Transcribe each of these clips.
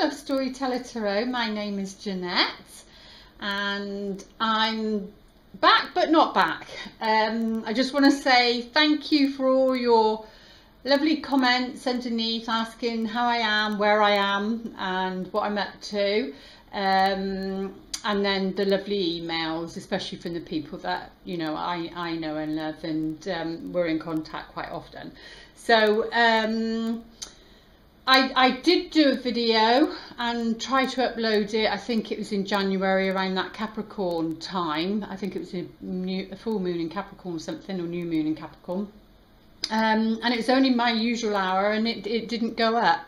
Love Storyteller Tarot. My name is Jeanette and I'm back but not back. I just want to say thank you for all your lovely comments underneath asking how I am, where I am and what I'm up to, and then the lovely emails, especially from the people that I know and love, and we're in contact quite often. So I did do a video and try to upload it. I think it was in January around that Capricorn time. I think it was a full moon in Capricorn or something, or new moon in Capricorn. And it was only my usual hour and it didn't go up.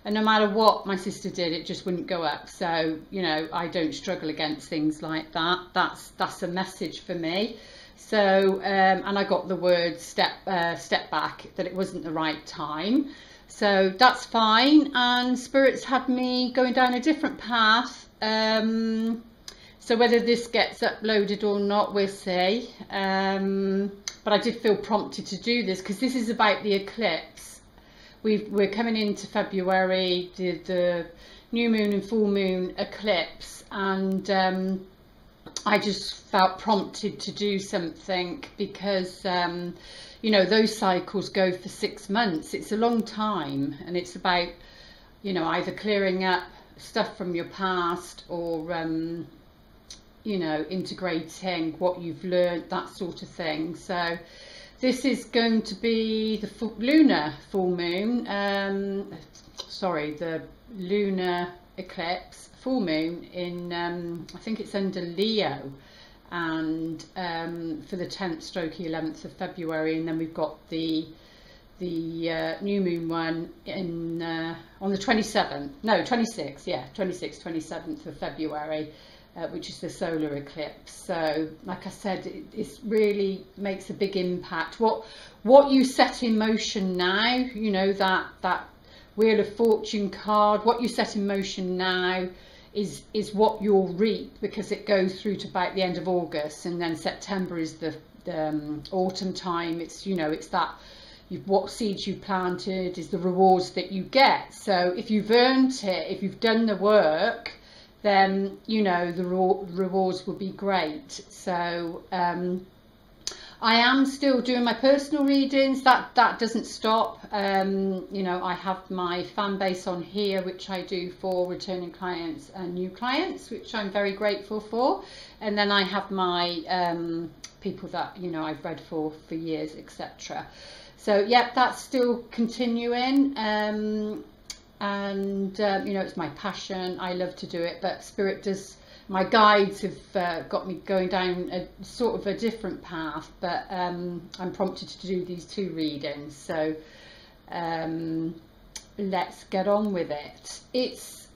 And no matter what my sister did, it just wouldn't go up. So, I don't struggle against things like that. That's a message for me. So, and I got the word step back, that it wasn't the right time. So that's fine, and Spirit's had me going down a different path. So whether this gets uploaded or not, we'll see. But I did feel prompted to do this because this is about the eclipse. We're coming into February, the new moon and full moon eclipse, and I just felt prompted to do something because those cycles go for 6 months. It's a long time, and it's about either clearing up stuff from your past or integrating what you've learned, that sort of thing. So this is going to be the lunar full moon, the lunar eclipse full moon in I think it's under Leo, and for the 10th/11th of February, and then we've got the new moon one in on the 26th 27th of February, which is the solar eclipse. So like I said, it really makes a big impact. What you set in motion now, that Wheel of Fortune card, what you set in motion now is what you'll reap, because it goes through to about the end of August, and then September is the autumn time. It's it's that what seeds you planted is the rewards that you get. So if you've earned it, if you've done the work, then the rewards will be great. So I am still doing my personal readings. That doesn't stop. I have my fan base on here, which I do for returning clients and new clients, which I'm very grateful for. And then I have my people that I've read for years, etc. So yeah, that's still continuing. It's my passion. I love to do it, but Spirit does. My guides have got me going down a sort of a different path, but I'm prompted to do these 2 readings. So let's get on with it. It's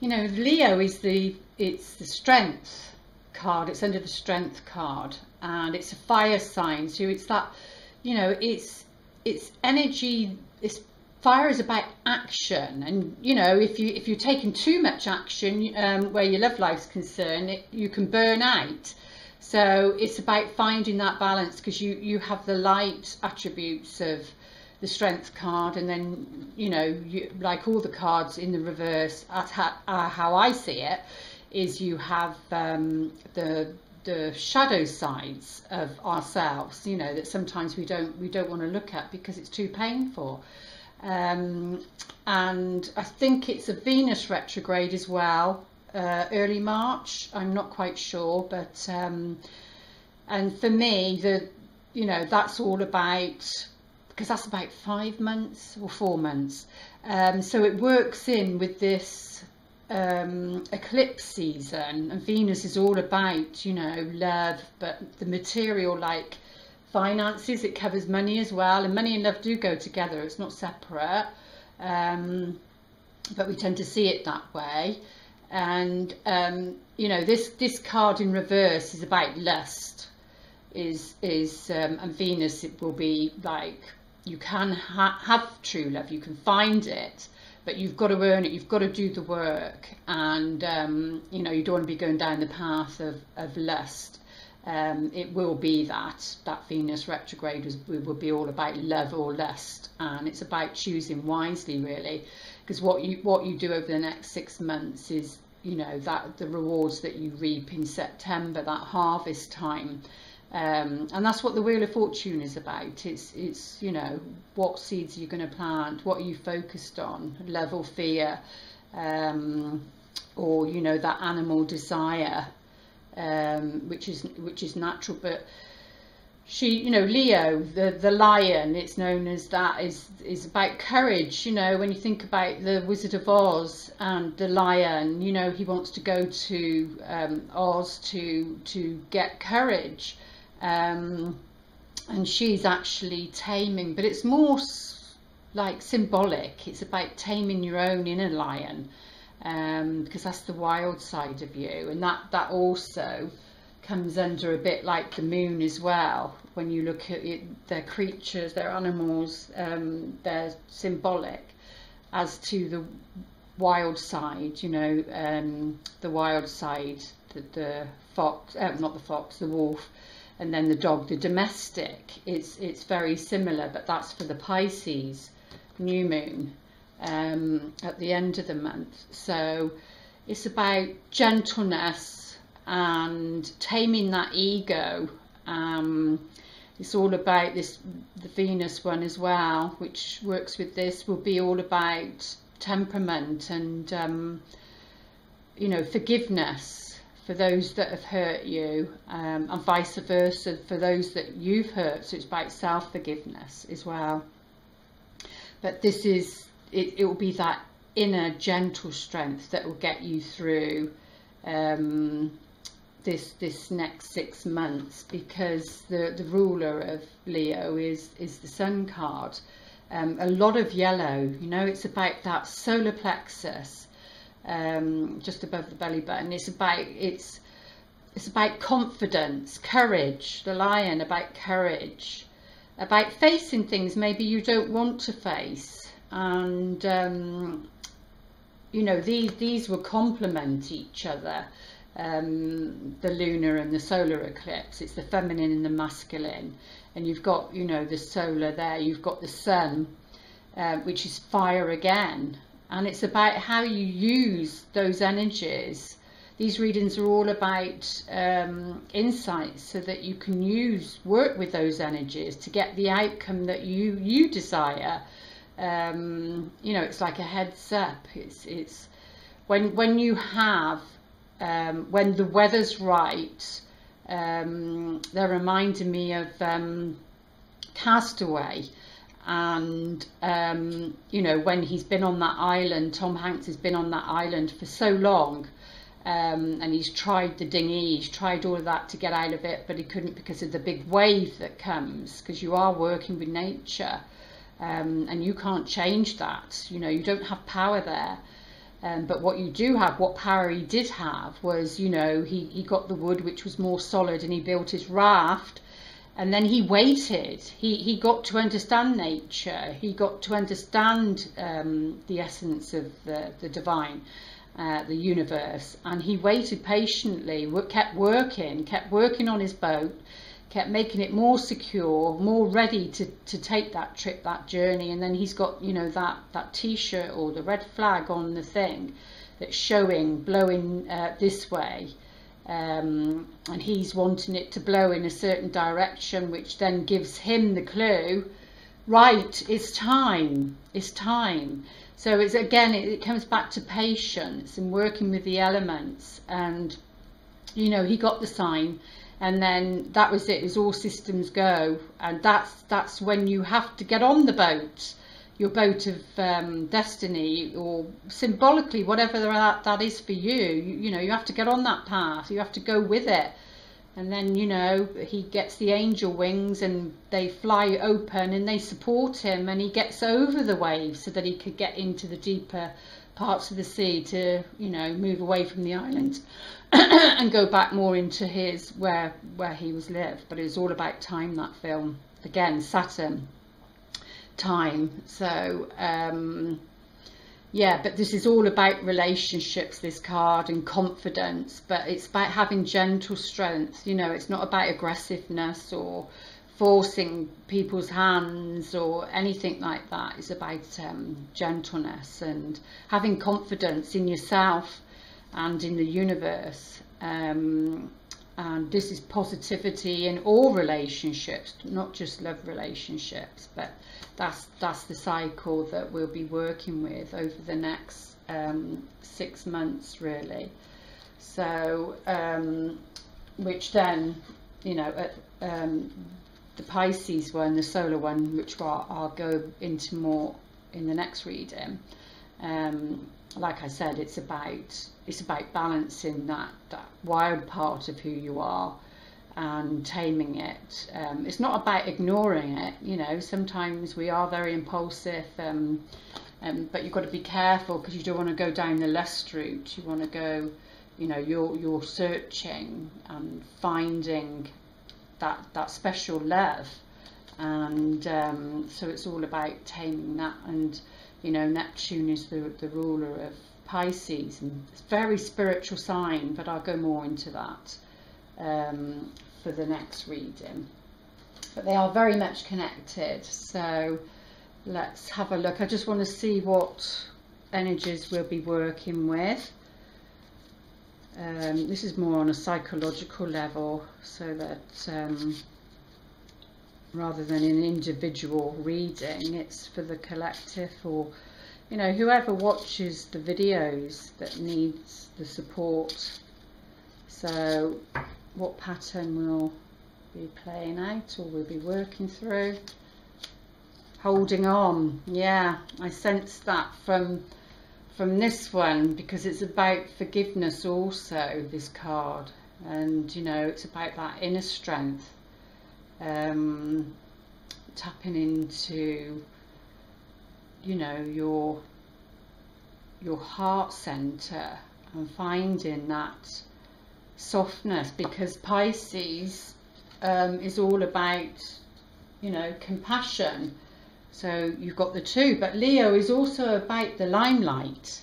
Leo is the strength card. It's under the strength card, and it's a fire sign. So it's that it's energy. Fire is about action, and if you're taking too much action where your love life's concerned, you can burn out. So it's about finding that balance, because you have the light attributes of the strength card, and then you, like all the cards in the reverse, how I see it is you have the shadow sides of ourselves, that sometimes we don't want to look at because it's too painful. And I think it's a Venus retrograde as well, early March. I'm not quite sure, but and for me, that's all about, because that's about 5 months or 4 months. So it works in with this eclipse season, and Venus is all about love, but the material, like finances. It covers money as well, and money and love do go together. It's not separate, but we tend to see it that way. And this card in reverse is about lust. And Venus, it will be like you can have true love, you can find it, but you've got to earn it. You've got to do the work, and you don't want to be going down the path of lust. it will be that Venus retrograde will be all about love or lust, and it's about choosing wisely, really, because what you do over the next 6 months is, you know, that the rewards that you reap in September, that harvest time, and that's what the Wheel of Fortune is about. It's you know, what seeds are you going to plant, what are you focused on, love or fear, or, you know, that animal desire, which is natural. But she, you know, Leo, the lion, it's known as that, is about courage. You know, when you think about the Wizard of Oz and the lion, you know, he wants to go to Oz to get courage, and she's actually taming, but it's more like symbolic. It's about taming your own inner lion, because that's the wild side of you, and that also comes under a bit like the moon as well. When you look at it, their creatures, their animals, they're symbolic as to the wild side, you know, the wild side, the fox, not the fox, the wolf, and then the dog, the domestic. It's very similar, but that's for the Pisces new moon at the end of the month. So it's about gentleness and taming that ego. It's all about this, the Venus one as well, which works with this, will be all about temperament and you know, forgiveness for those that have hurt you, and vice versa for those that you've hurt. So it's about self-forgiveness as well. But this is, it will be that inner gentle strength that will get you through this next 6 months, because the ruler of Leo is the Sun card. A lot of yellow, you know, it's about that solar plexus, just above the belly button. It's about confidence, courage, the lion, about courage, about facing things maybe you don't want to face. And you know, these will complement each other, the lunar and the solar eclipse. It's the feminine and the masculine, and you've got, you know, the solar there, you've got the sun, which is fire again, and it's about how you use those energies. These readings are all about insights, so that you can work with those energies to get the outcome that you desire. You know, it's like a heads up. It's when you have when the weather's right. They're reminding me of Castaway, and you know, when he's been on that island, Tom Hanks has been on that island for so long. And he's tried the dinghy, he's tried all of that to get out of it, but he couldn't because of the big wave that comes, because you are working with nature, and you can't change that. You know, you don't have power there, but what you do have, what power he did have, was, you know, he got the wood, which was more solid, and he built his raft, and then he waited. He got to understand nature, he got to understand the essence of the divine, the universe, and he waited patiently, kept working on his boat, kept making it more secure, more ready to take that trip, that journey. And then he's got, you know, that t-shirt or the red flag on the thing that's showing, blowing this way, and he's wanting it to blow in a certain direction, which then gives him the clue, right, it's time, it's time. So it's, again, it comes back to patience and working with the elements. And, you know, he got the sign, and then that was it. It was all systems go. And that's when you have to get on the boat, your boat of destiny, or symbolically, whatever that is for you. You know, you have to get on that path. You have to go with it. And then, you know, he gets the angel wings, and they fly open and they support him, and he gets over the waves so that he could get into the deeper parts of the sea to, you know, move away from the island and go back more into his, where he was lived. But it was all about time, that film. Again, Saturn, time. So Yeah, but this is all about relationships, this card, and confidence, but it's about having gentle strength. You know, it's not about aggressiveness or forcing people's hands or anything like that. It's about gentleness and having confidence in yourself and in the universe. And this is positivity in all relationships, not just love relationships, but that's the cycle that we'll be working with over the next 6 months, really. So which then, you know, the Pisces one, the solar one, which I'll go into more in the next reading, like I said, it's about balancing that wild part of who you are and taming it. It's not about ignoring it, you know. Sometimes we are very impulsive, but you've got to be careful, because you don't want to go down the lust route. You want to go, you know, you're searching and finding that special love, and so it's all about taming that. And you know, Neptune is the ruler of Pisces, and it's a very spiritual sign, but I'll go more into that for the next reading. But they are very much connected, so let's have a look. I just want to see what energies we'll be working with. This is more on a psychological level, so that rather than an individual reading, it's for the collective, or you know, whoever watches the videos that needs the support. So what pattern will be playing out, or we'll be working through? Holding on. Yeah, I sense that from this one, because it's about forgiveness also, this card. And you know, it's about that inner strength, tapping into, you know, your heart center and finding that softness, because Pisces is all about, you know, compassion. So you've got the two, but Leo is also about the limelight.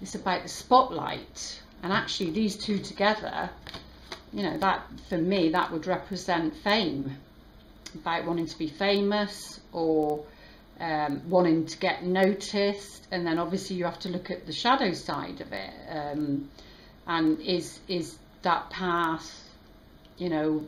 It's about the spotlight, and actually these two together, you know, that for me that would represent fame, about wanting to be famous, or wanting to get noticed. And then obviously you have to look at the shadow side of it, and is that path, you know,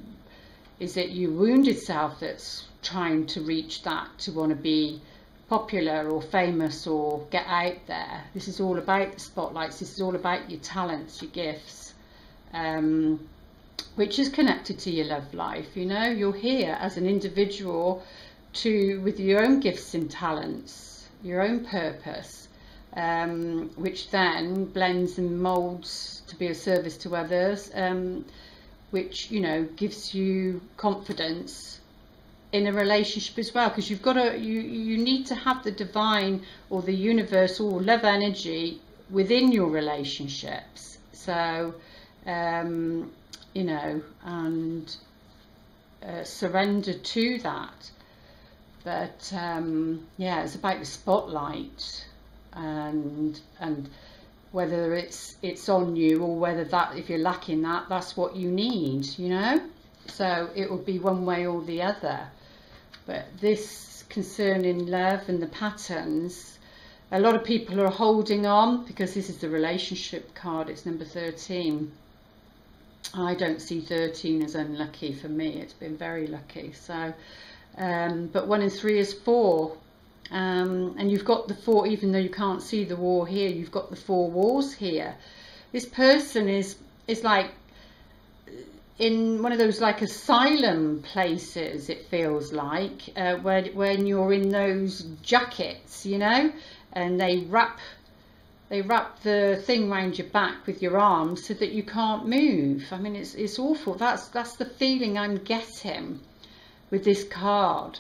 is it your wounded self that's trying to reach that, to want to be popular or famous or get out there? This is all about the spotlights. This is all about your talents, your gifts, which is connected to your love life. You know, you're here as an individual with your own gifts and talents, your own purpose, which then blends and molds to be of service to others, which, you know, gives you confidence in a relationship as well, because you've got to, you need to have the divine or the universe or love energy within your relationships. So you know, and surrender to that. But yeah, it's about the spotlight, and whether it's on you, or whether that, if you're lacking that, that's what you need, you know. So it would be one way or the other. But this concerning love and the patterns, a lot of people are holding on, because this is the relationship card. It's number 13. I don't see 13 as unlucky. For me, it's been very lucky. So but 1 in 3 is 4, and you've got the 4, even though you can't see the war here, you've got the 4 wars here. This person is like in one of those like asylum places, it feels like, when you're in those jackets, you know, and they wrap the thing round your back with your arms so that you can't move. I mean, it's awful. That's the feeling I'm getting with this card.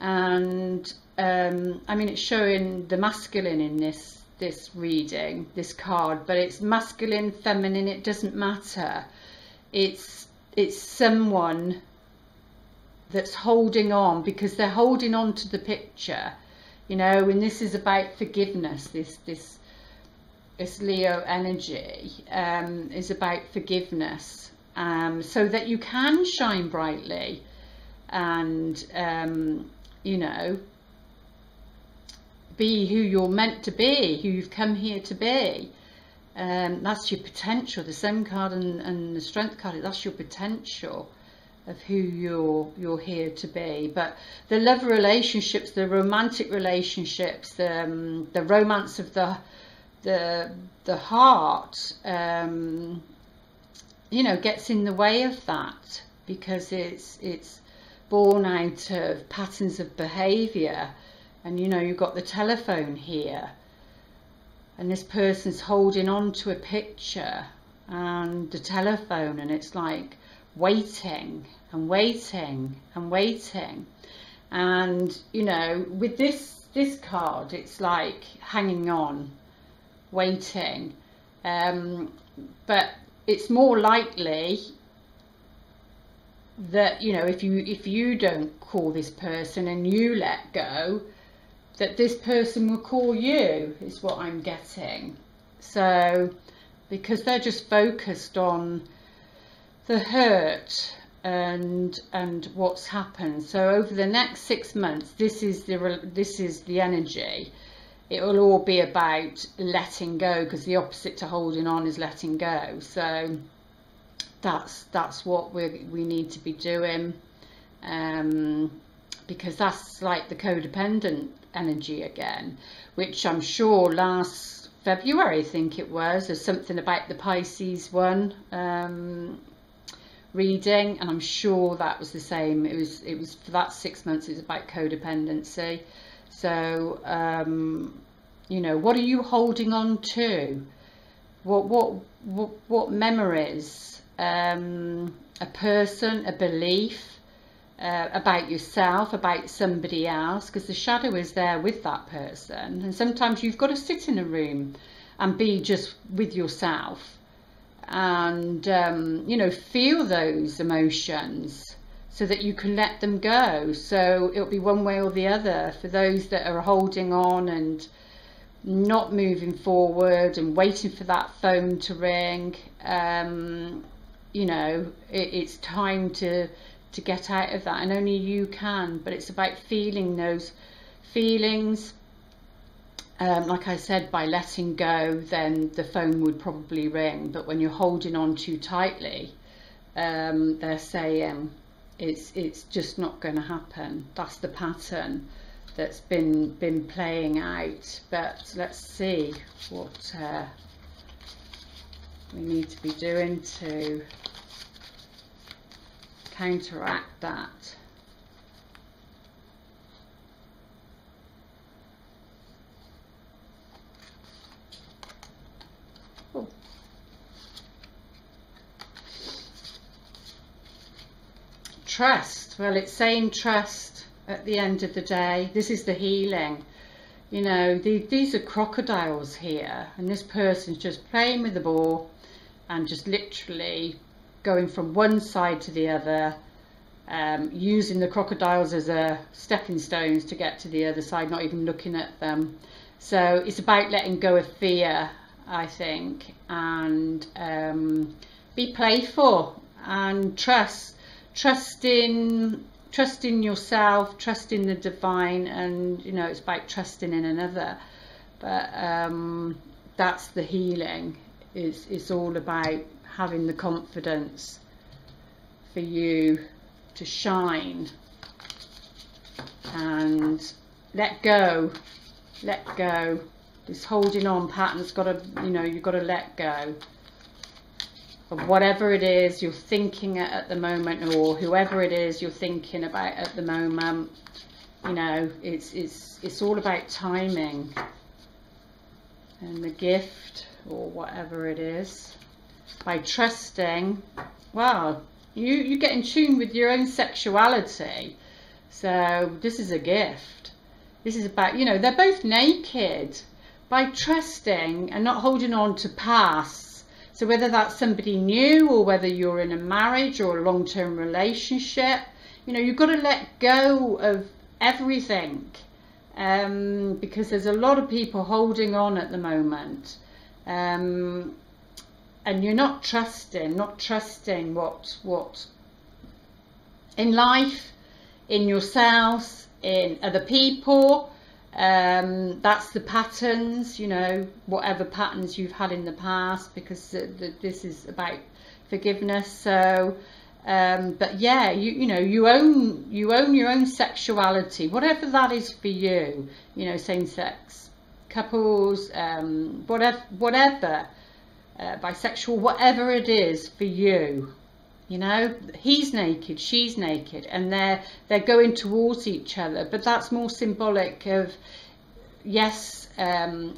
And I mean, it's showing the masculine in this reading, this card, but it's masculine, feminine, it doesn't matter. It's someone that's holding on, because they're holding on to the picture. you know, and this is about forgiveness. This Leo energy is about forgiveness, so that you can shine brightly and, you know, be who you're meant to be, who you've come here to be. That's your potential. The Sun card and the Strength card, that's your potential of who you're here to be. But the love relationships, the romantic relationships, the romance of the heart, you know, gets in the way of that, because it's born out of patterns of behavior. And you know, you've got the telephone here, and this person's holding on to a picture and the telephone, and it's like waiting and waiting and waiting. And you know, with this card, it's like hanging on, waiting, but it's more likely that, you know, if you don't call this person and you let go, that this person will call you, is what I'm getting. So because they're just focused on the hurt and what's happened. So over the next 6 months, this is the energy. It will all be about letting go, because the opposite to holding on is letting go. So that's what we need to be doing, because that's like the codependent energy again, which I'm sure last February, I think it was, there's something about the Pisces one reading, and I'm sure that was the same. It was for that 6 months, it was about codependency. So you know, what are you holding on to? What memories, a person, a belief, about yourself, about somebody else, because the shadow is there with that person. And sometimes you've got to sit in a room and be just with yourself and you know, feel those emotions so that you can let them go. So it'll be one way or the other for those that are holding on and not moving forward and waiting for that phone to ring. You know, it's time to get out of that, and only you can. But it's about feeling those feelings. Like I said, by letting go, then the phone would probably ring. But when you're holding on too tightly, they're saying it's just not going to happen. That's the pattern that's been playing out. But let's see what we need to be doing to counteract that. Oh. Trust. Well, it's saying trust at the end of the day. This is the healing. You know, these are crocodiles here, and this person's just playing with the ball and just literally going from one side to the other, using the crocodiles as stepping stones to get to the other side, not even looking at them. So it's about letting go of fear, I think, and be playful and trust in yourself, trust in the divine, and you know, it's about trusting in another. But that's the healing. It's all about having the confidence for you to shine and let go. This holding on pattern's got to, you know, you've got to let go of whatever it is you're thinking at the moment, or whoever it is you're thinking about at the moment. You know, it's all about timing and the gift, or whatever it is. By trusting, well, you get in tune with your own sexuality. So this is a gift. This is about, you know, they're both naked. By trusting and not holding on to pasts. So whether that's somebody new, or whether you're in a marriage or a long-term relationship, you know, you've got to let go of everything because there's a lot of people holding on at the moment, and you're not trusting what in life, in yourselves, in other people. That's the patterns, you know, whatever patterns you've had in the past, because this is about forgiveness. So but yeah, you know, you own your own sexuality, whatever that is for you, you know, same-sex couples, whatever, bisexual, whatever it is for you. You know, he's naked, she's naked, and they're going towards each other, but that's more symbolic of, yes,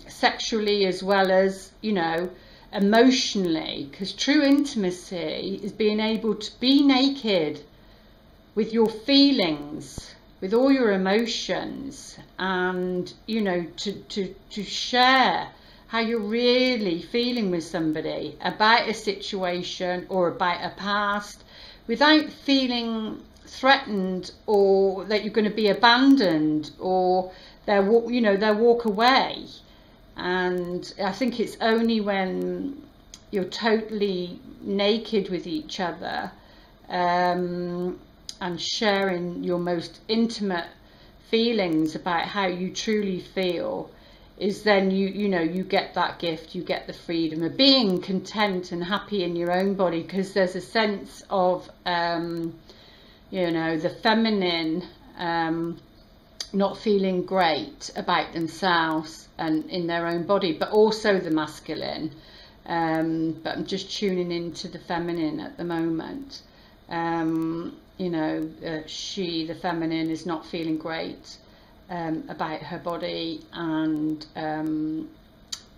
sexually as well as, you know, emotionally, because true intimacy is being able to be naked with your feelings, with all your emotions, and, you know, to share how you're really feeling with somebody about a situation or about a past, without feeling threatened or that you're going to be abandoned or they'll walk away. And I think it's only when you're totally naked with each other, and sharing your most intimate feelings about how you truly feel, is then you get that gift, you get the freedom of being content and happy in your own body, because there's a sense of you know, the feminine not feeling great about themselves and in their own body, but also the masculine, but I'm just tuning into the feminine at the moment. You know, the feminine is not feeling great about her body, and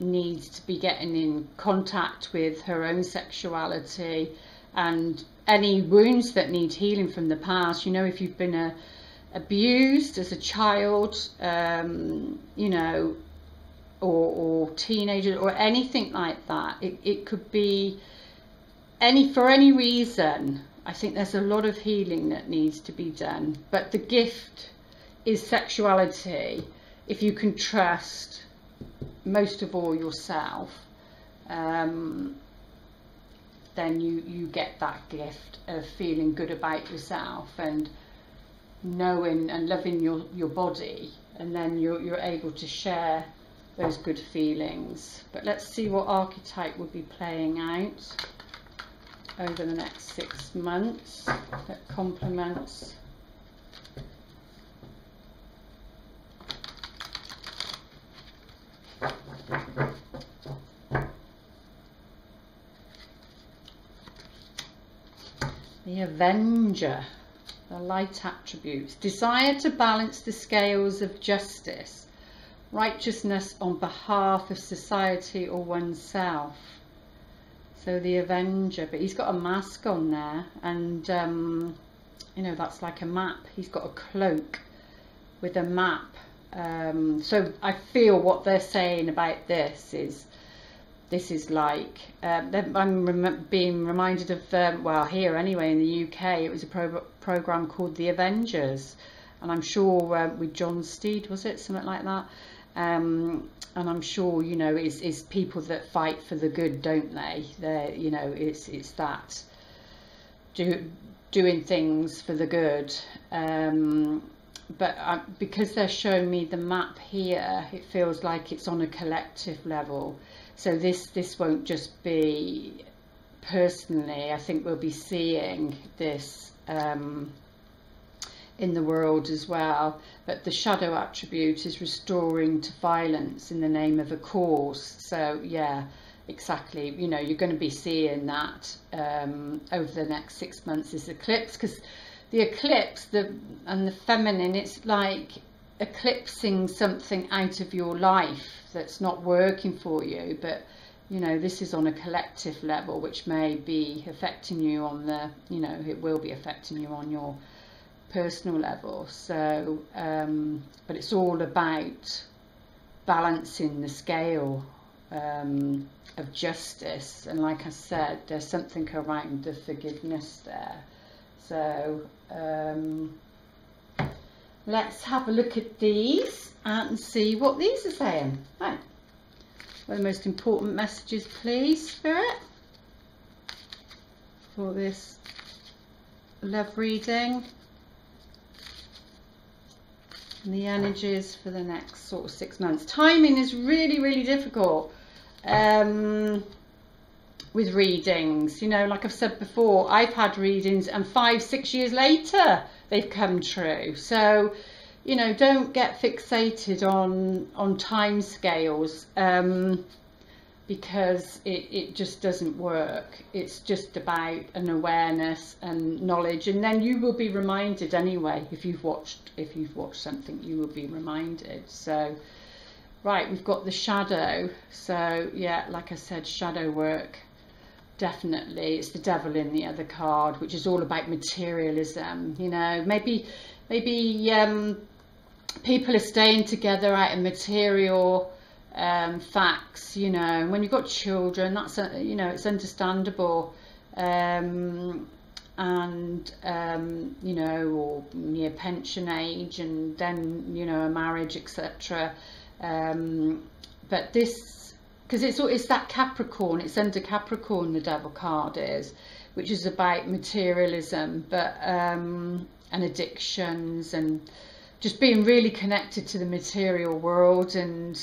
needs to be getting in contact with her own sexuality and any wounds that need healing from the past. You know, if you've been abused as a child, you know, or teenager or anything like that, it could be for any reason. I think there's a lot of healing that needs to be done, but the gift is sexuality. If you can trust, most of all, yourself, then you get that gift of feeling good about yourself and knowing and loving your body, and then you're able to share those good feelings. But let's see what archetype will be playing out over the next 6 months that complements. The Avenger, the light attributes. Desire to balance the scales of justice, righteousness on behalf of society or oneself. So the Avenger, but he's got a mask on there, and you know, that's like a map. He's got a cloak with a map. So I feel what they're saying about this is like, I'm being reminded of, well, here anyway in the UK, it was a program called The Avengers, and I'm sure with John Steed, was it, something like that, and I'm sure, you know, it's people that fight for the good, don't they? They're, you know, it's that doing things for the good. But because they're showing me the map here, it feels like it's on a collective level. So this won't just be personally. I think we'll be seeing this in the world as well. But the shadow attribute is restoring to violence in the name of a cause. So yeah, exactly. You know, you're going to be seeing that over the next 6 months, this eclipse, because the eclipse, and the feminine, it's like eclipsing something out of your life that's not working for you. But you know, this is on a collective level, which may be affecting you on the, you know, it will be affecting you on your personal level. So but it's all about balancing the scale of justice, and like I said, there's something around the forgiveness there. So let's have a look at these. and see what these are saying. Right. What are the most important messages, please, Spirit, for this love reading? And the energies for the next sort of 6 months. Timing is really, really difficult with readings. You know, like I've said before, I've had readings and 5-6 years later they've come true. So, you know, don't get fixated on time scales, because it just doesn't work. It's just about an awareness and knowledge, and then you will be reminded anyway. If you've watched something, you will be reminded. So, right, we've got the shadow. So yeah, like I said, shadow work, definitely. It's the devil in the other card, which is all about materialism. You know, maybe people are staying together out of material facts. You know, when you've got children, that's you know, it's understandable, and you know, or near pension age, and then, you know, a marriage, etc. But this, because it's that Capricorn, it's under Capricorn, the devil card is, which is about materialism, but and addictions, and just being really connected to the material world. And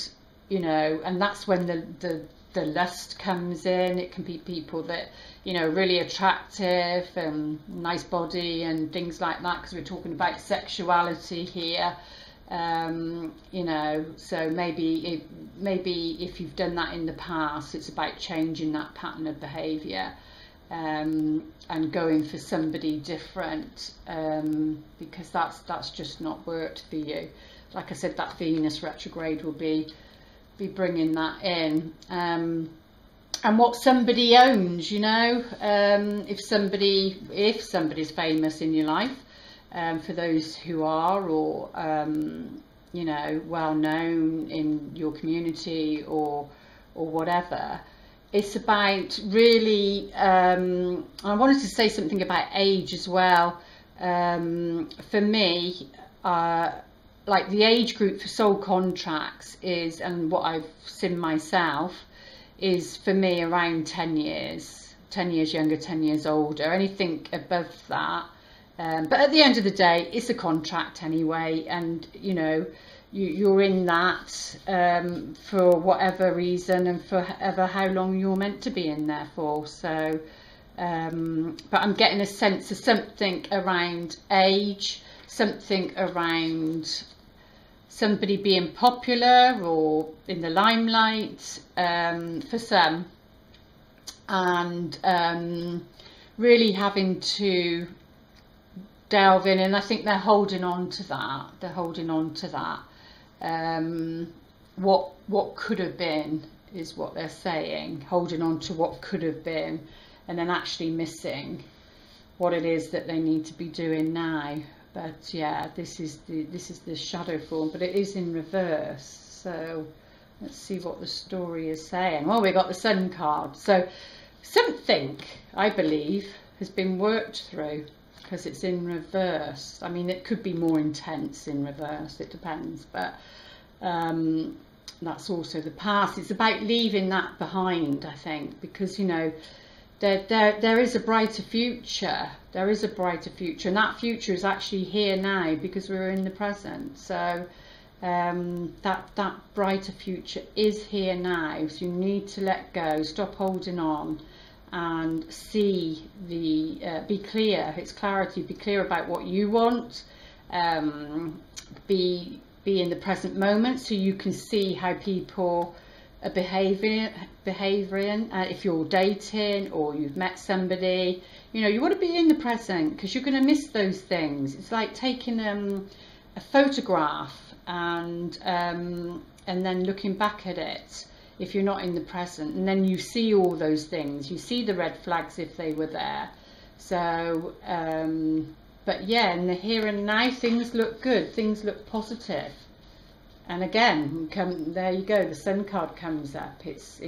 you know, and that's when the lust comes in. It can be people that, you know, really attractive and nice body and things like that, because we're talking about sexuality here. You know, so maybe if you've done that in the past, it's about changing that pattern of behavior, and going for somebody different, because that's just not worked for you. Like I said, that Venus retrograde will be bringing that in, and what somebody owns, you know, if somebody's famous in your life, for those who are, or you know, well known in your community, or whatever. It's about really, I wanted to say something about age as well. For me, like the age group for soul contracts is, and what I've seen myself, is for me around 10 years younger, 10 years older. Anything above that, but at the end of the day, it's a contract anyway, and you know, you're in that for whatever reason, and for how long you're meant to be in there for. So but I'm getting a sense of something around age, something around somebody being popular or in the limelight, for some, and really having to delve in, and I think they're holding on to that. What could have been is what they're saying, holding on to what could have been, and then actually missing what it is that they need to be doing now. But yeah, this is the shadow form, but it is in reverse. So let's see what the story is saying. Well, we got the Sun card. So something, I believe, has been worked through, because it's in reverse. I mean, it could be more intense in reverse, it depends, but that's also the past. It's about leaving that behind, I think, because, you know, there is a brighter future. There is a brighter future, and that future is actually here now, because we're in the present. So that brighter future is here now. So you need to let go, stop holding on, and see the be clear. It's clarity. Be clear about what you want. Be in the present moment, so you can see how people are behaving. If you're dating or you've met somebody, you know, you want to be in the present, because you're going to miss those things. It's like taking a photograph and then looking back at it, if you're not in the present, and then you see all those things, you see the red flags if they were there. So but yeah, in the here and now, things look good, things look positive. And again, there you go, the Sun card comes up. It's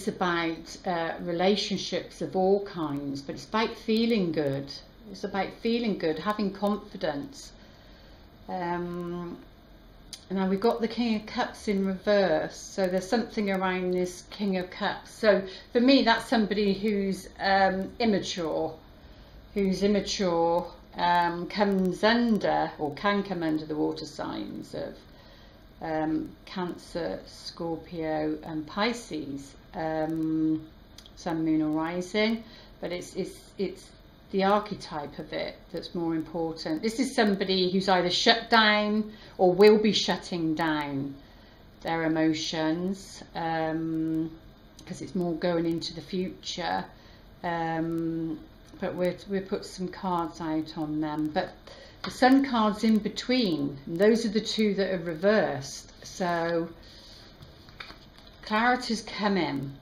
about relationships of all kinds, but it's about feeling good. It's about feeling good, having confidence. And now we've got the King of Cups in reverse, so there's something around this King of Cups. So for me, that's somebody who's immature, comes under, or can come under, the water signs of Cancer, Scorpio and Pisces, Sun, Moon or Rising. But it's the archetype of it that's more important. This is somebody who's either shut down or will be shutting down their emotions, because it's more going into the future. But we'll put some cards out on them. But the Sun card's in between. And those are the two that are reversed. So clarity's come in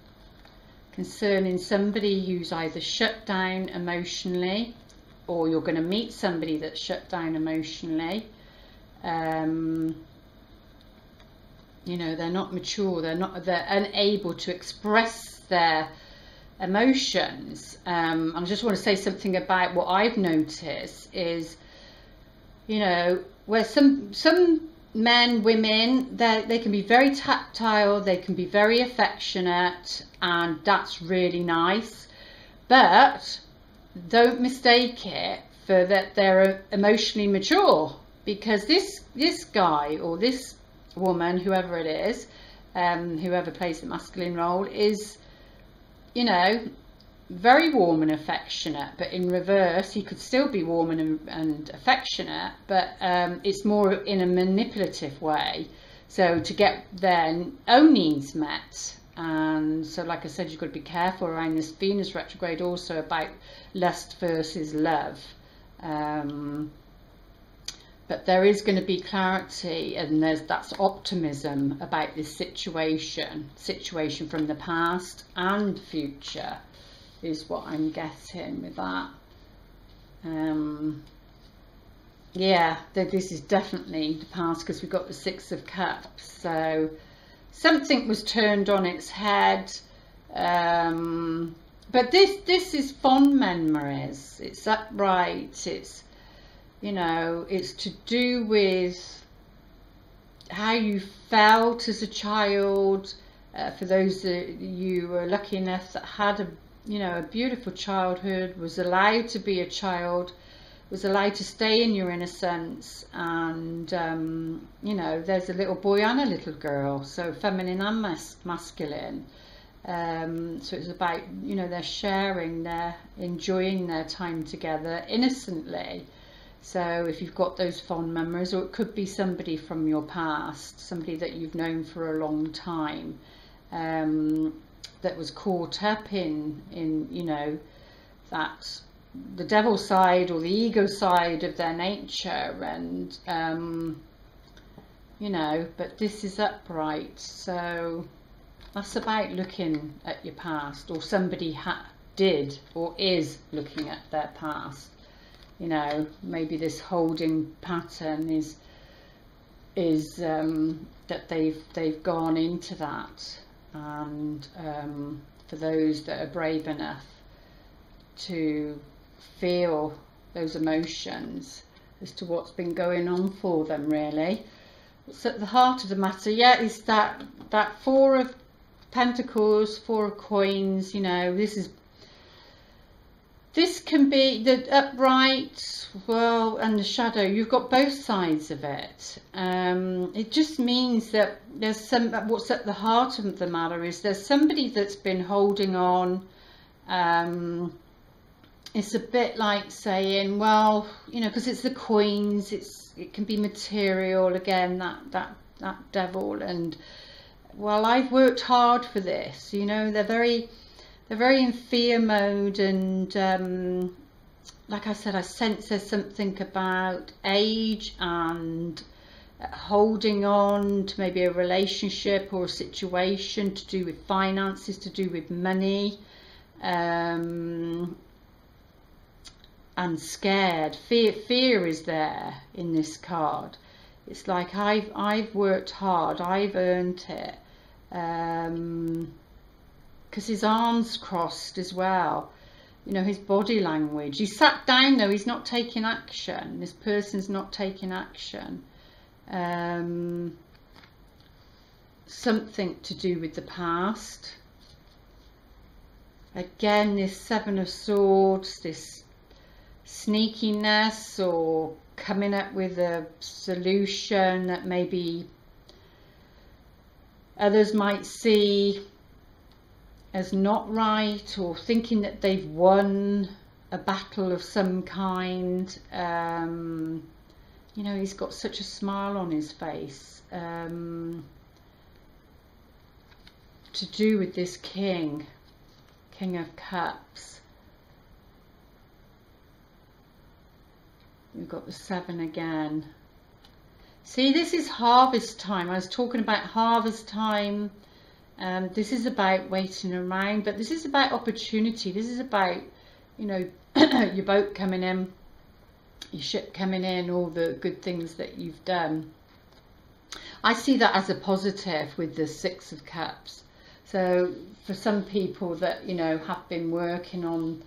concerning somebody who's either shut down emotionally, or you're going to meet somebody that's shut down emotionally. You know, they're not mature, they're unable to express their emotions. I just want to say something about what I've noticed is, you know, where some men, women, they can be very tactile, they can be very affectionate, and that's really nice, but don't mistake it for that they're emotionally mature, because this guy or this woman, whoever it is, whoever plays the masculine role, is, you know, very warm and affectionate, but in reverse he could still be warm and affectionate, but it's more in a manipulative way, so to get their own needs met. And so, like I said, you've got to be careful around this Venus retrograde also about lust versus love. But there is going to be clarity, and that's optimism about this situation from the past and future, is what I'm getting with that. Yeah, this is definitely the past, because we've got the Six of Cups. So something was turned on its head. But this is fond memories. It's upright. It's, you know, it's to do with how you felt as a child. For those that you were lucky enough that had a beautiful childhood, was allowed to be a child, was allowed to stay in your innocence, and you know, there's a little boy and a little girl, so feminine and masculine. So it's about, you know, they're sharing, they're enjoying their time together innocently. So if you've got those fond memories, or it could be somebody from your past, somebody that you've known for a long time, that was caught up in you know, that the devil side or the ego side of their nature, and you know, but this is upright. So that's about looking at your past, or somebody did or is looking at their past. You know, maybe this holding pattern is that they've gone into that, and for those that are brave enough to feel those emotions as to what's been going on for them, really. What's at the heart of the matter, yeah, is that Four of Pentacles, Four of Coins. You know, this can be the upright, well, and the shadow. You've got both sides of it. It just means that there's what's at the heart of the matter is there's somebody that's been holding on. It's a bit like saying, well, you know, because it's the coins, it can be material again, that devil, and well, I've worked hard for this. You know, they're very in fear mode, and like I said, I sense there's something about age and holding on to maybe a relationship or a situation to do with finances, to do with money, and scared. Fear is there in this card. It's like I've worked hard, I've earned it. Because his arms crossed as well, you know, his body language. He sat down though, he's not taking action. This person's not taking action. Something to do with the past. Again, this Seven of Swords, this sneakiness or coming up with a solution that maybe others might see as not right, or thinking that they've won a battle of some kind. You know, he's got such a smile on his face. To do with this King of Cups. We've got the 7 again. See, this is harvest time. I was talking about harvest time. This is about waiting around, but this is about opportunity. This is about, you know, your boat coming in, your ship coming in, all the good things that you've done. I see that as a positive with the 6 of Cups. So for some people that, you know, have been working on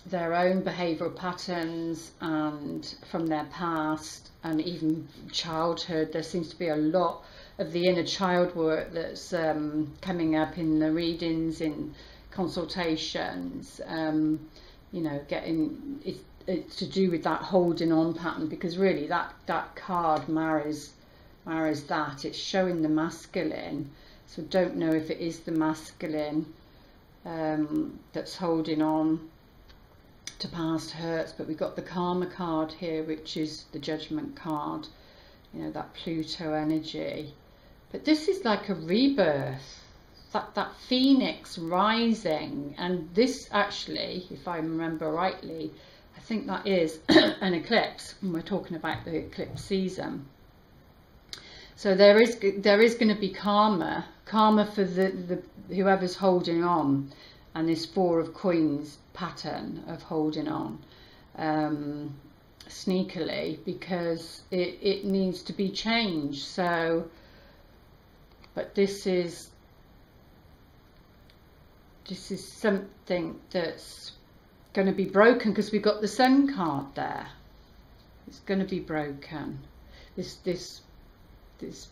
their own behavioural patterns and from their past and even childhood, there seems to be a lot of the inner child work that's coming up in the readings, in consultations. You know, getting it's to do with that holding on pattern, because really that card marries that. It's showing the masculine, so don't know if it is the masculine that's holding on to past hurts. But we've got the karma card here, which is the judgment card, you know, that Pluto energy. But this is like a rebirth, that phoenix rising. And this actually, if I remember rightly, I think that is an eclipse, and we're talking about the eclipse season. So there is going to be karma for the whoever's holding on, and this 4 of Coins pattern of holding on sneakily, because it needs to be changed. So, but this is something that's going to be broken, because we've got the Sun card there. It's going to be broken. This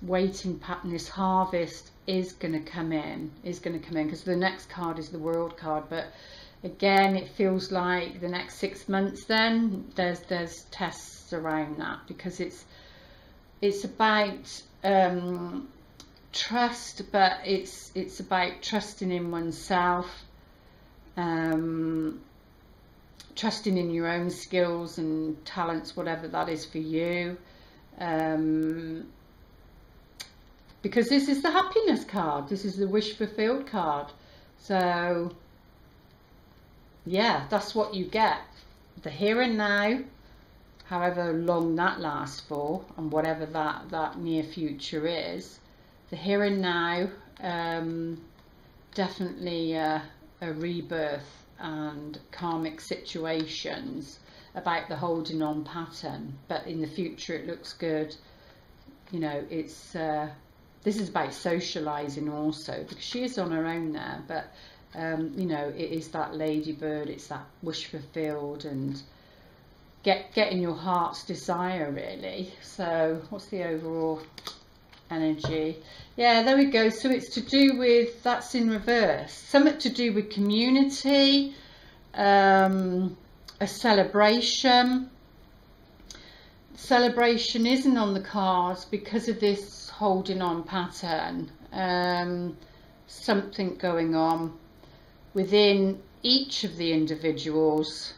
waiting pattern, this harvest is going to come in, because the next card is the World card. But again, it feels like the next 6 months, then there's tests around that, because it's about trust, but it's about trusting in oneself, trusting in your own skills and talents, whatever that is for you. Because this is the happiness card, this is the wish fulfilled card. So yeah, that's what you get, the here and now, however long that lasts for, and whatever that near future is. The here and now, definitely a rebirth and karmic situations about the holding on pattern. But in the future it looks good. You know, it's this is about socializing also, because she is on her own there, but you know, it is that ladybird, it's that wish fulfilled, and getting your heart's desire, really. So what's the overall energy? Yeah, there we go. So it's to do with, that's in reverse, something to do with community, a celebration. Celebration isn't on the cards because of this holding on pattern. Something going on within each of the individuals,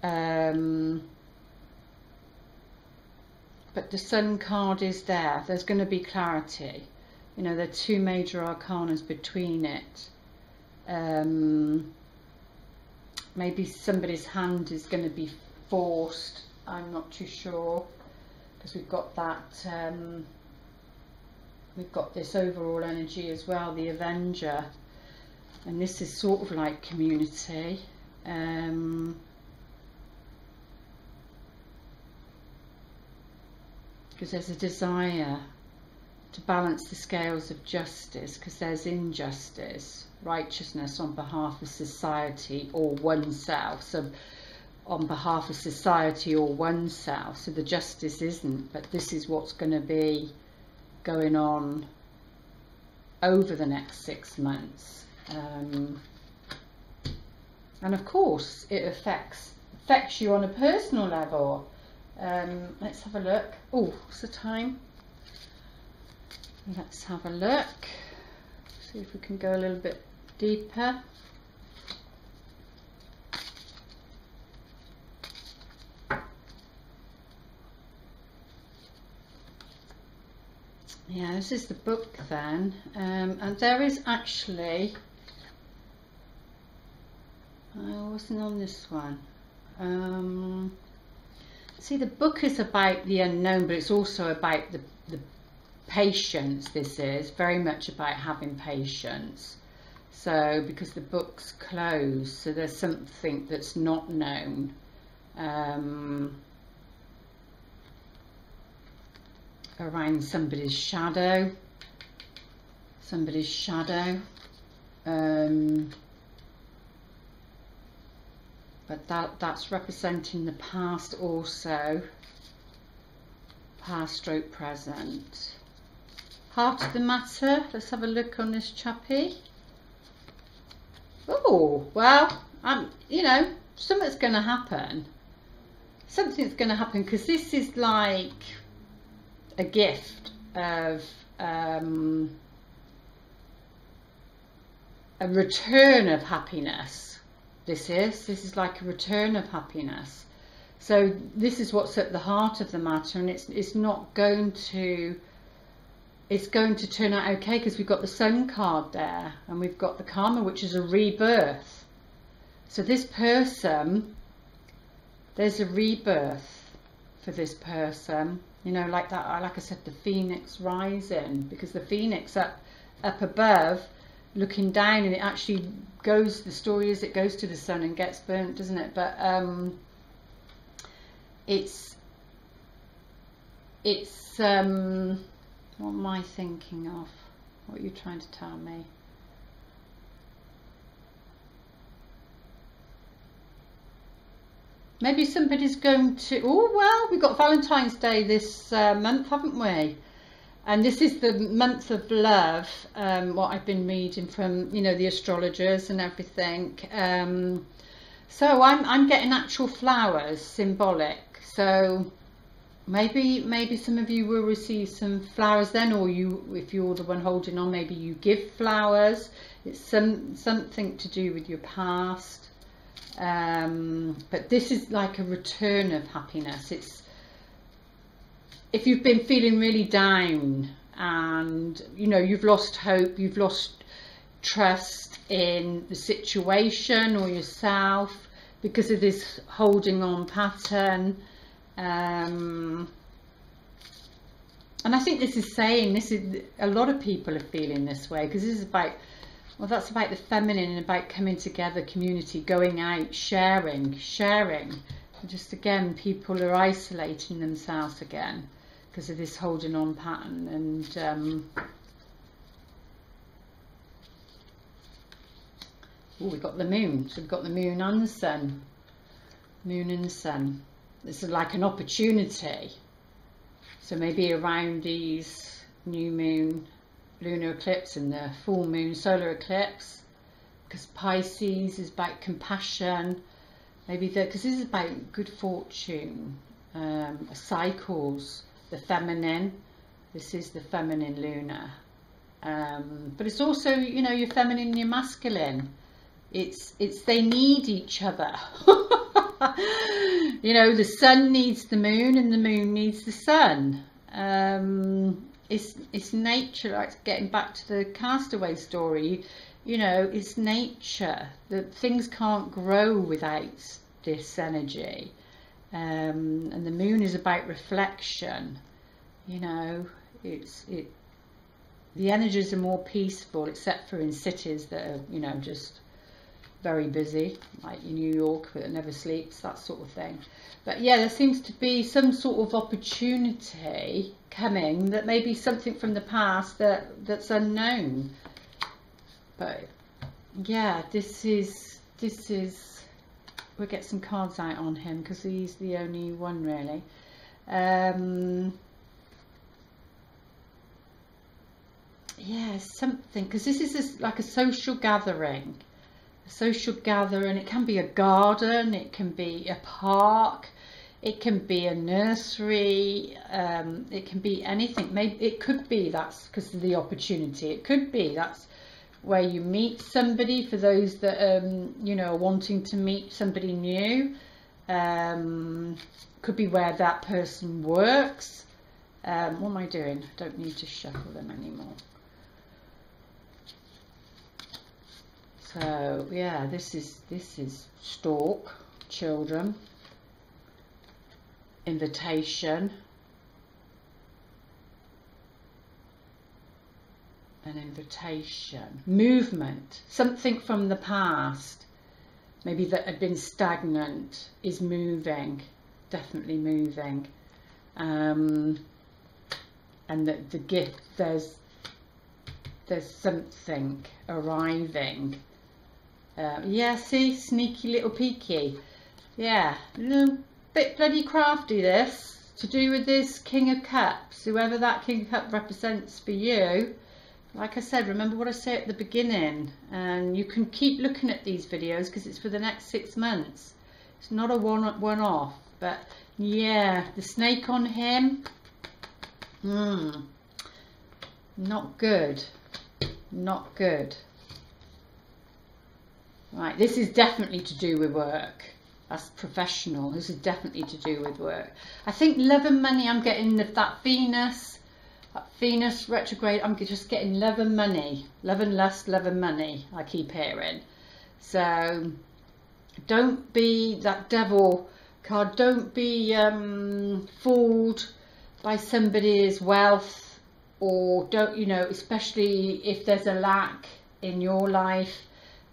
but the Sun card is there. There's going to be clarity. You know, there are 2 major arcanas between it. Maybe somebody's hand is going to be forced, I'm not too sure, because we've got that we've got this overall energy as well, the Avenger, and this is sort of like community. Because there's a desire to balance the scales of justice, because there's injustice, righteousness on behalf of society or oneself. So on behalf of society or oneself. So the justice isn't, but this is what's going to be going on over the next 6 months. And of course it affects you on a personal level. Let's have a look. Oh, what's the time? Let's have a look, see if we can go a little bit deeper. Yeah, this is the book then, and there is actually, I wasn't on this one. See, the book is about the unknown, but it's also about the patience. This is very much about having patience. So because the book's closed, so there's something that's not known. Around somebody's shadow. But that's representing the past also. Past stroke present. Heart of the matter. Let's have a look on this chappie. Oh, well, you know, something's going to happen. Something's going to happen, because this is like a gift of a return of happiness. This is like a return of happiness. So this is what's at the heart of the matter, and it's not going to, it's going to turn out okay, because we've got the Sun card there, and we've got the Karma, which is a rebirth. So this person, there's a rebirth for this person, you know, like that, like I said, the phoenix rising, because the phoenix up above looking down, and it actually goes, the story is it goes to the sun and gets burnt, doesn't it? But it's what am I thinking of? What are you trying to tell me? Maybe somebody's going to, oh well, we've got Valentine's Day this month, haven't we? And this is the month of love, what I've been reading from, you know, the astrologers and everything. So I'm getting actual flowers, symbolic. So maybe some of you will receive some flowers then, or you, if you're the one holding on, maybe you give flowers. It's something to do with your past. But this is like a return of happiness. It's, if you've been feeling really down and, you know, you've lost hope, you've lost trust in the situation or yourself because of this holding on pattern, and I think this is saying, this is, a lot of people are feeling this way, because this is about, well, that's about the feminine and about coming together, community, going out, sharing. Just again, people are isolating themselves again because of this holding on pattern. And oh, we've got the moon. So we've got the moon and the sun. Moon and the sun. This is like an opportunity. So maybe around these new moon, lunar eclipse and the full moon solar eclipse, because Pisces is about compassion, maybe because this is about good fortune, cycles, the feminine. This is the feminine lunar, but it's also, you know, your feminine and your masculine. It's they need each other. You know, the sun needs the moon and the moon needs the sun. It's nature, like getting back to the castaway story, you know, it's nature, that things can't grow without this energy, and the moon is about reflection, you know, the energies are more peaceful, except for in cities that are, you know, just very busy, like in New York that never sleeps, that sort of thing. But yeah, there seems to be some sort of opportunity coming, that may be something from the past that's unknown. But yeah, this is we'll get some cards out on him, because he's the only one really. Yeah, something, because this is like a social gathering. It can be a garden, it can be a park, it can be a nursery, it can be anything. Maybe it could be that's because of the opportunity. It could be that's where you meet somebody, for those that you know, are wanting to meet somebody new. Could be where that person works. What am I doing? I don't need to shuffle them anymore. So yeah, this is stalk, children, invitation, an invitation, movement, something from the past, maybe that had been stagnant, is moving, definitely moving, and the gift, there's something arriving. Yeah, see, sneaky little peeky. Yeah, a little bit bloody crafty this, to do with this King of Cups, whoever that King of Cups represents for you. Like I said, remember what I said at the beginning, and you can keep looking at these videos because it's for the next 6 months. It's not a one-off, but yeah, the snake on him, not good, not good. Right, this is definitely to do with work. That's professional. This is definitely to do with work. I think love and money, I'm getting that Venus retrograde, I'm just getting love and money. Love and lust, love and money, I keep hearing. So don't be that devil card. Don't be fooled by somebody's wealth, or don't, you know, especially if there's a lack in your life.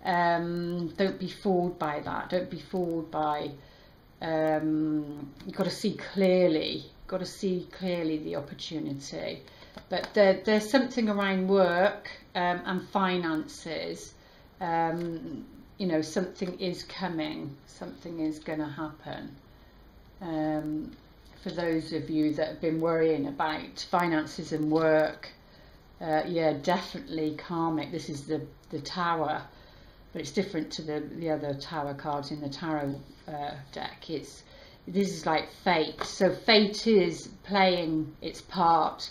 Don't be fooled by that. Don't be fooled by, you've got to see clearly, the opportunity. But there's something around work and finances. You know, something is coming, something is going to happen. For those of you that have been worrying about finances and work, yeah, definitely karmic. This is the Tower. But it's different to the other Tower cards in the tarot deck. This is like fate. So fate is playing its part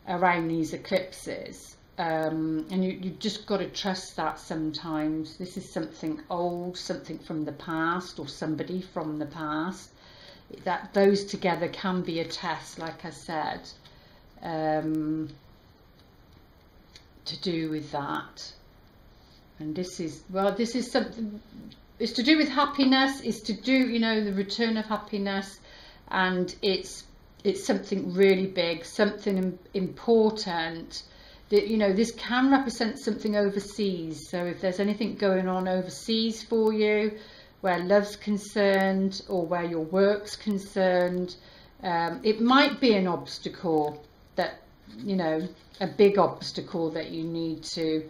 around these eclipses, and you just got to trust that sometimes. This is something old, something from the past, or somebody from the past. That those together can be a test, like I said, to do with that. And this is, well, this is something, it's to do with happiness, it's to do, you know, the return of happiness, and it's something really big, something important, that, you know, this can represent something overseas. So if there's anything going on overseas for you, where love's concerned, or where your work's concerned, it might be an obstacle that, you know, a big obstacle that you need to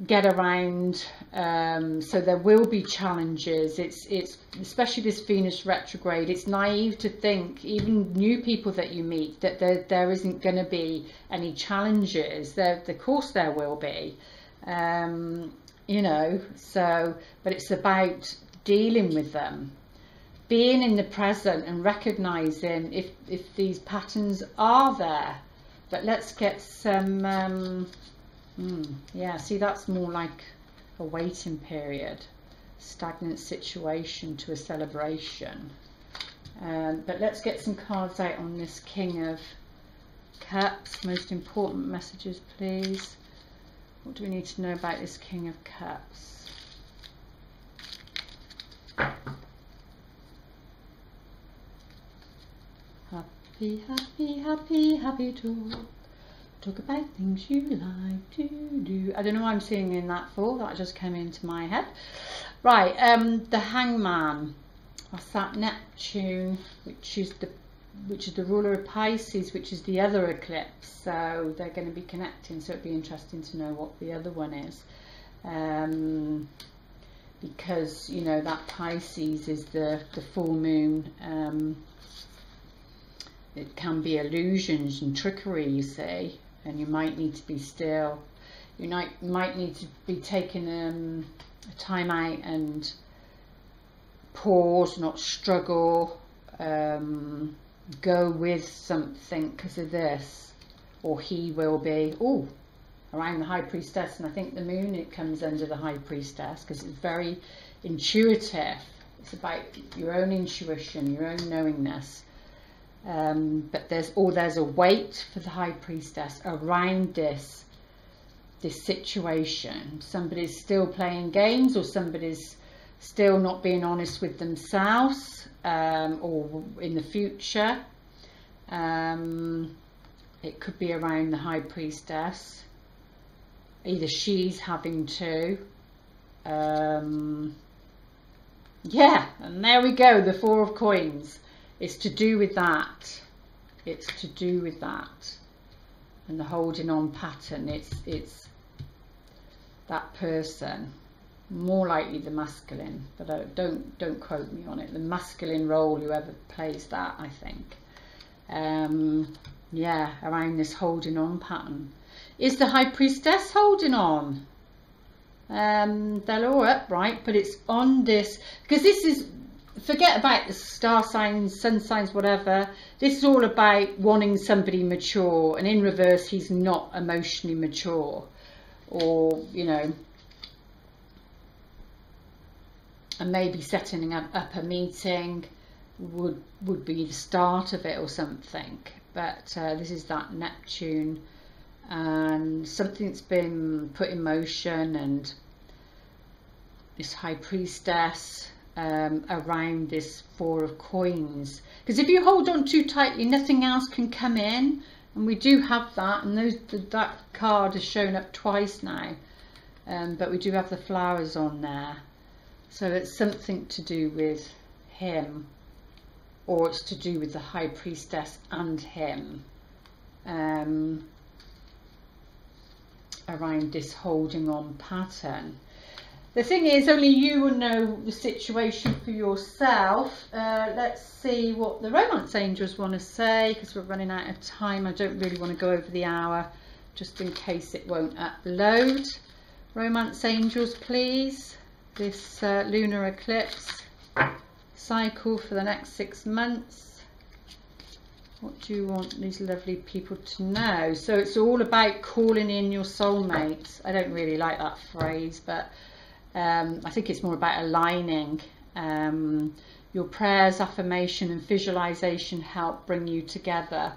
get around. So there will be challenges. It's especially this Venus retrograde, it's naive to think, even new people that you meet, that there isn't going to be any challenges. Of course there will be, you know. So, but it's about dealing with them, being in the present and recognizing if these patterns are there. But let's get some yeah, see, that's more like a waiting period, stagnant situation to a celebration. But let's get some cards out on this King of Cups. Most important messages, please. What do we need to know about this King of Cups? Happy, happy, happy, happy talk about things you like to do. I don't know why I'm singing that for. That just came into my head. Right, the Hangman. That's that Neptune, which is the ruler of Pisces, which is the other eclipse. So they're going to be connecting. So it'd be interesting to know what the other one is. because, you know, that Pisces is the full moon. It can be illusions and trickery, you see, and you might need to be still. You might need to be taking a time out and pause, not struggle, go with something because of this, or he will be, oh, around the High Priestess, and I think the moon, it comes under the High Priestess because it's very intuitive. It's about your own intuition, your own knowingness. But there's a weight for the High Priestess around this situation. Somebody's still playing games, or somebody's still not being honest with themselves, or in the future. It could be around the High Priestess. Either she's having to, yeah, and there we go, the Four of Coins. It's to do with that. It's to do with that. And the holding on pattern, it's that person, more likely the masculine, but don't quote me on it. The masculine role, whoever plays that, I think. Yeah, around this holding on pattern. Is the High Priestess holding on? They're all upright, but it's on this, because this is, forget about the star signs, sun signs, whatever. This is all about wanting somebody mature, and in reverse, he's not emotionally mature, or, you know, and maybe setting up a meeting would be the start of it or something. But this is that Neptune, and something's been put in motion, and this High Priestess around this Four of Coins, because if you hold on too tightly, nothing else can come in, and we do have that, and that card has shown up twice now, but we do have the flowers on there, so it's something to do with him, or it's to do with the High Priestess and him, around this holding on pattern. The thing is, only you will know the situation for yourself. Let's see what the romance angels want to say, because we're running out of time. I don't really want to go over the hour, just in case it won't upload. Romance angels, please. This lunar eclipse cycle for the next 6 months. What do you want these lovely people to know? So it's all about calling in your soulmates. I don't really like that phrase, but I think it's more about aligning. Your prayers, affirmation and visualization help bring you together.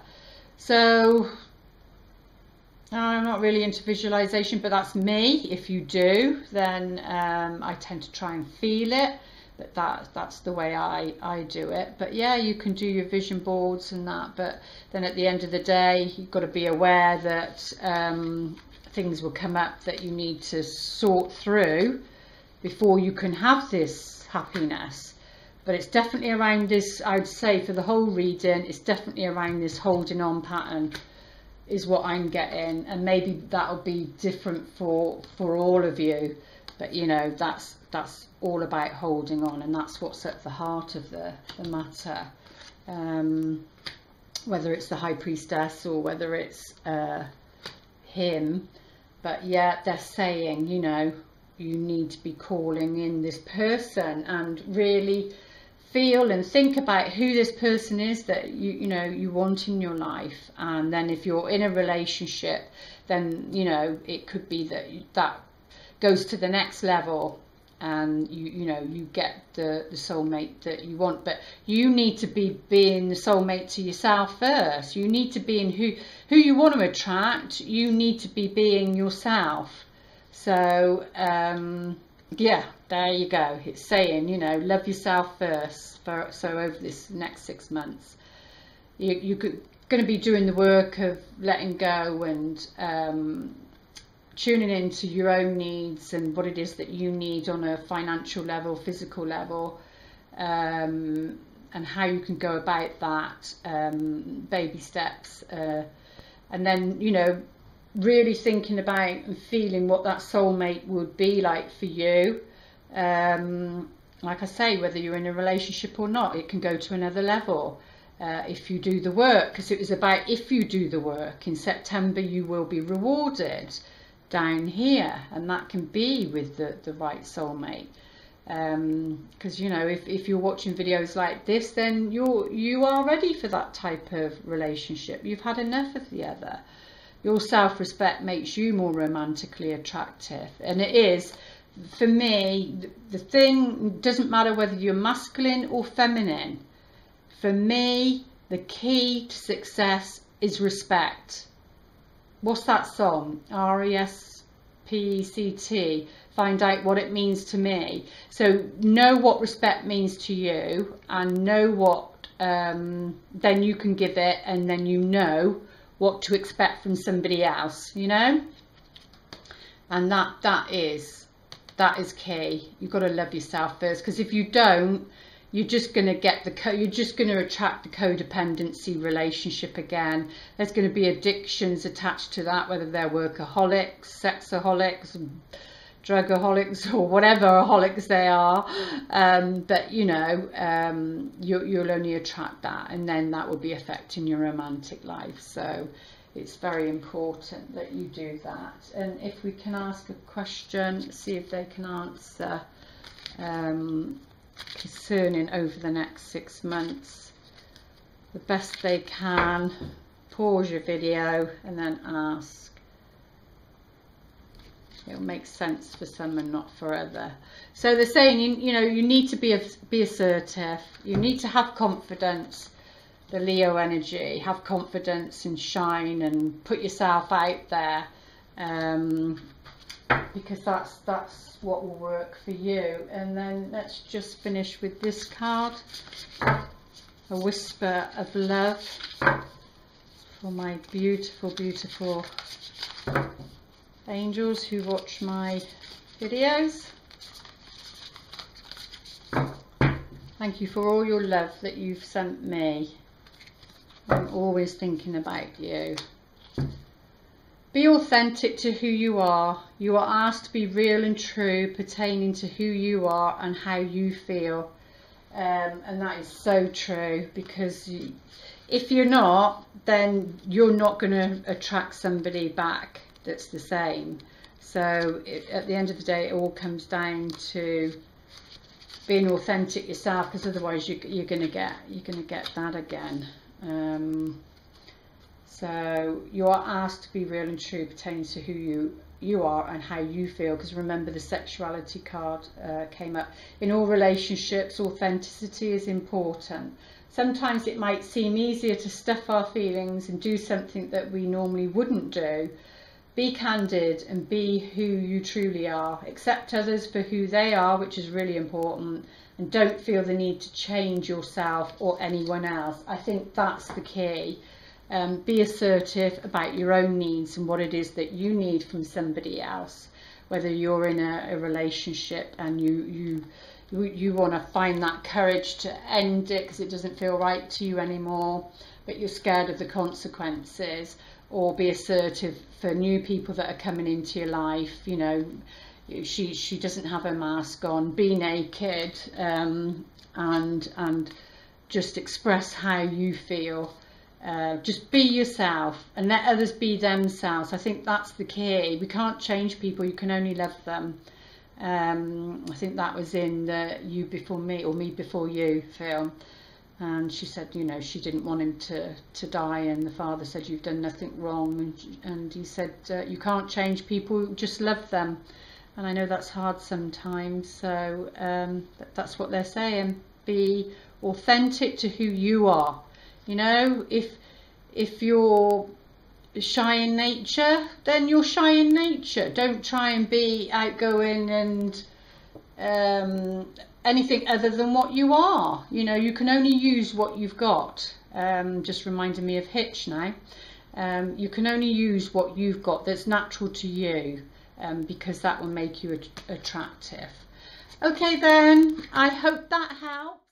So I'm not really into visualization, but that's me. If you do, then I tend to try and feel it, but that's the way I do it. But yeah, you can do your vision boards and that, but then at the end of the day, you've got to be aware that things will come up that you need to sort through before you can have this happiness. But it's definitely around this, I would say, for the whole reading, it's definitely around this holding on pattern is what I'm getting, and maybe that'll be different for all of you, but you know, that's all about holding on, and that's what's at the heart of the matter, whether it's the High Priestess or whether it's him. But yeah, they're saying, you know, you need to be calling in this person and really feel and think about who this person is that you know you want in your life. And then if you're in a relationship, then you know it could be that goes to the next level, and you know you get the soulmate that you want. But you need to be being the soulmate to yourself first. You need to be in who you want to attract. You need to be being yourself. So yeah, there you go. It's saying, you know, love yourself first. So over this next 6 months, you're going to be doing the work of letting go and tuning into your own needs and what it is that you need on a financial level, physical level, and how you can go about that, baby steps, and then, you know, really thinking about and feeling what that soulmate would be like for you, Like I say, whether you're in a relationship or not, it can go to another level if you do the work, because it was about if you do the work. In September you will be rewarded down here, and that can be with the right soulmate. Because you know, if you're watching videos like this, then you are ready for that type of relationship. You've had enough of the other. Your self-respect makes you more romantically attractive, and it is, for me, the thing doesn't matter whether you're masculine or feminine. For me, the key to success is respect. What's that song? R-E-S-P-E-C-T. Find out what it means to me. So know what respect means to you, and know what then you can give it, and then you know what to expect from somebody else, you know. And that is key. You've got to love yourself first, because if you don't, you're just going to get you're just going to attract the codependency relationship again. There's going to be addictions attached to that, whether they're workaholics, sexaholics, drugaholics, or whatever aholics they are. But you know, you'll only attract that, and then that will be affecting your romantic life. So it's very important that you do that. And if we can ask a question, see if they can answer concerning over the next 6 months the best they can. Pause your video and then ask. It'll make sense for some and not for other. So they're saying, you know, you need to be assertive. You need to have confidence. The Leo energy, have confidence and shine and put yourself out there, because that's what will work for you. And then let's just finish with this card, a whisper of love for my beautiful, beautiful angels who watch my videos. Thank you for all your love that you've sent me. I'm always thinking about you. Be authentic to who you are. You are asked to be real and true, pertaining to who you are and how you feel. And that is so true, because if you're not, then you're not going to attract somebody back that's the same. So at the end of the day, it all comes down to being authentic yourself, because otherwise you're going to get that again. So you are asked to be real and true, pertaining to who you are and how you feel, because remember the sexuality card came up. In all relationships, authenticity is important. Sometimes it might seem easier to stuff our feelings and do something that we normally wouldn't do. Be candid and be who you truly are. Accept others for who they are, which is really important, and don't feel the need to change yourself or anyone else. I think that's the key. Be assertive about your own needs and what it is that you need from somebody else, whether you're in a relationship and you want to find that courage to end it because it doesn't feel right to you anymore, but you're scared of the consequences. Or be assertive for new people that are coming into your life. You know, she doesn't have her mask on. Be naked, and just express how you feel. Just be yourself and let others be themselves. I think that's the key. We can't change people, you can only love them. I think that was in the You Before Me or Me Before You film. And she said, you know, she didn't want him to die, and the father said, you've done nothing wrong, and he said, you can't change people, just love them. And I know that's hard sometimes, so that's what they're saying. Be authentic to who you are. You know, if you're shy in nature, then you're shy in nature. Don't try and be outgoing and anything other than what you are. You know, you can only use what you've got. Just reminding me of Hitch now. You can only use what you've got that's natural to you, because that will make you attractive. Okay then, I hope that helped.